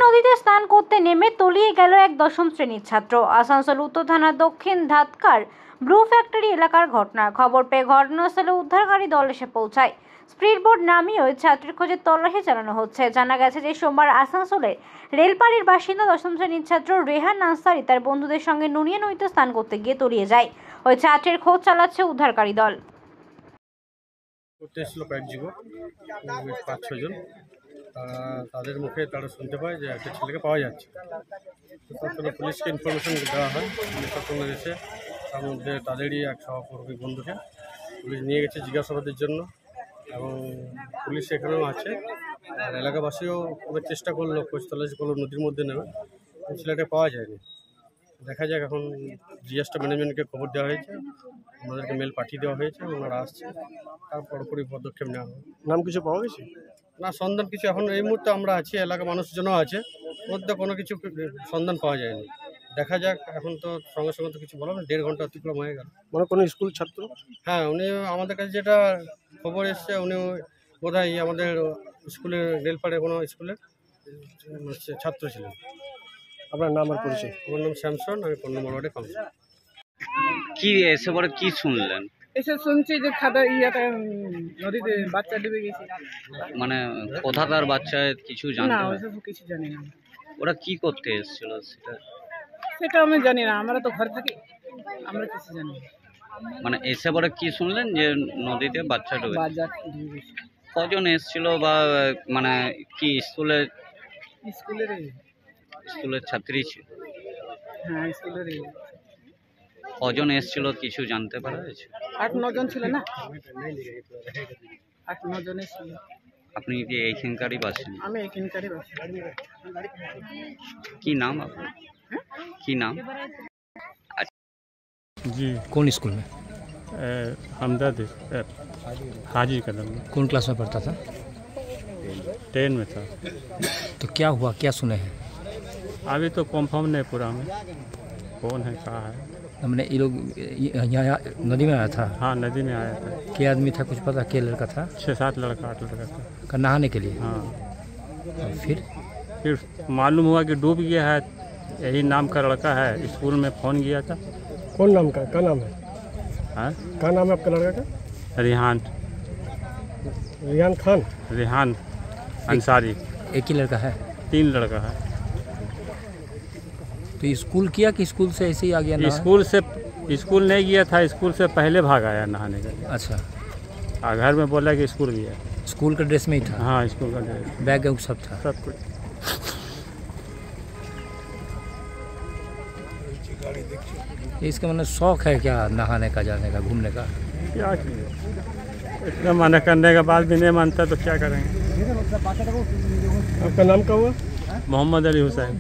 নদীতে স্নান করতে নেমে তলিয়ে গেল এক দশম শ্রেণীর ছাত্র। আসানসোল উত্তর থানার দক্ষিণ ধাতকার ব্লু ফ্যাক্টরি এলাকার ঘটনা। খবর পেয়ে ঘটনাস্থলে উদ্ধারকারী দল এসে পৌঁছায়। স্পিড বোট নামিয়ে ওই ছাত্রের খোঁজে তল্লাশি চালানো হচ্ছে। জানা গেছে যে সোমবার আসানসোলে রেলপাড়ির বাসিন্দা দশম শ্রেণীর ছাত্র রেহান আনসারি তার বন্ধুদের সঙ্গে নুনিয়া নদীতে স্নান করতে গিয়ে তলিয়ে যায়। ওই ছাত্রের খোঁজ চালাচ্ছে উদ্ধারকারী দল। কয়েক যুবক 5-6 জন তাদের মুখে তারা শুনতে পায় যে একটা ছেলেকে পাওয়া যাচ্ছে। তখন পুলিশকে ইনফরমেশন দেওয়া হয়। পুলিশ তখন এসে তার মধ্যে তাদেরই এক সহকর্মী বন্ধুকে পুলিশ নিয়ে গেছে জিজ্ঞাসাবাদের জন্য, এবং পুলিশ এখানেও আছে। আর এলাকাবাসীও খুব চেষ্টা করলো, খোঁজ তল্লাশি করলো নদীর মধ্যে নেমে, ছেলেটা পাওয়া যায়নি। দেখা যাক, এখন ডিজাস্টার ম্যানেজমেন্টকে খবর দেওয়া হয়েছে, আমাদেরকে মেল পাঠিয়ে দেওয়া হয়েছে, ওনারা আসছে, তার পরপরই পদক্ষেপ নেওয়া হবে। নাম কিছু পাওয়া গেছে না, সন্ধান কিছু এখন এই মুহূর্তে আমরা আছি, এলাকা মানুষজনও আছে, মধ্যে কোনো কিছু সন্ধান পাওয়া যায়নি। দেখা যাক, এখন তো সঙ্গে সঙ্গে তো কিছু বলা না, 1.5 ঘন্টা অতিক্রম হয়ে গেল। মানে কোনো স্কুল ছাত্র? হ্যাঁ, উনি আমাদের কাছে যেটা খবর এসছে, উনি বোধহয় আমাদের স্কুলের রেলপাড়ে কোনো স্কুলের ছাত্র ছিলেন। আপনার নাম আর পরিচয়? আমার নাম শ্যামসন, আমি 15 নম্বর ওয়ার্ডে কাউন্সিলর। কি এসে পরে কি শুনলেন? এসে শুনছি যে ইয়াতে নদীতে বাচ্চা ডুবে গেছে। মানে কোথাকার বাচ্চা কিছু না, জানতে পারে? ওসব কিছু জানি না। ওরা কি করতে এসেছিল সেটা আমি জানি না, আমরা তো ঘর থাকি, আমরা কিছু জানি না। মানে এসে পরে কি শুনলেন যে নদীতে বাচ্চা ডুবে বাচ্চা ডুবে গেছে? কজন এসেছিল, বা মানে কি স্কুলের ছাত্রী ছিল? হ্যাঁ, স্কুলের। কজন এসেছিল কিছু জানতে পারা গেছে? 8-9 জন ছিল না, 8-9 জন ছিল। আপনি কি এইখানকারই বাসিন্দা? আমি এখানকারই বাসিন্দা। কি নাম আপনার? কি नाम? जी, कौन स्कूल में? हमदर्द हाजी कदम में। कौन क्लास में पढ़ता था? 10 में था। तो क्या हुआ, क्या सुने हैं? अभी तो कंफर्म नहीं पूरा में कौन है, कहाँ है। हमने ये लोग यहाँ नदी में आया था? हाँ, नदी में आया था। क्या आदमी था, कुछ पता? क्या लड़का था? 6-7 लड़का 8 लड़का था। नहाने के लिए? हाँ, फिर मालूम हुआ कि डूब गया है, यही नाम का लड़का है। स्कूल में फ़ोन किया था। कौन नाम का? क्या नाम है? हाँ, क्या नाम है आपका लड़का का? रिहान खान। रिहान अंसारी। एक ही लड़का है? 3 लड़का है। तो स्कूल किया कि स्कूल से ऐसे ही आ गया? स्कूल नहीं गया था, स्कूल से पहले भाग आया नहाने के लिए। अच्छा, घर में बोला कि स्कूल गया। स्कूल का ड्रेस में ही था? हाँ, स्कूल का ड्रेस, बैग सब था? सब कुछ। इसका मतलब शौक है क्या नहाने का, जाने का, घूमने का? क्या किए, इतना मना करने के बाद भी नहीं मानता तो क्या करेंगे। आपका नाम क्या हुआ? मोहम्मद अली हुसैन।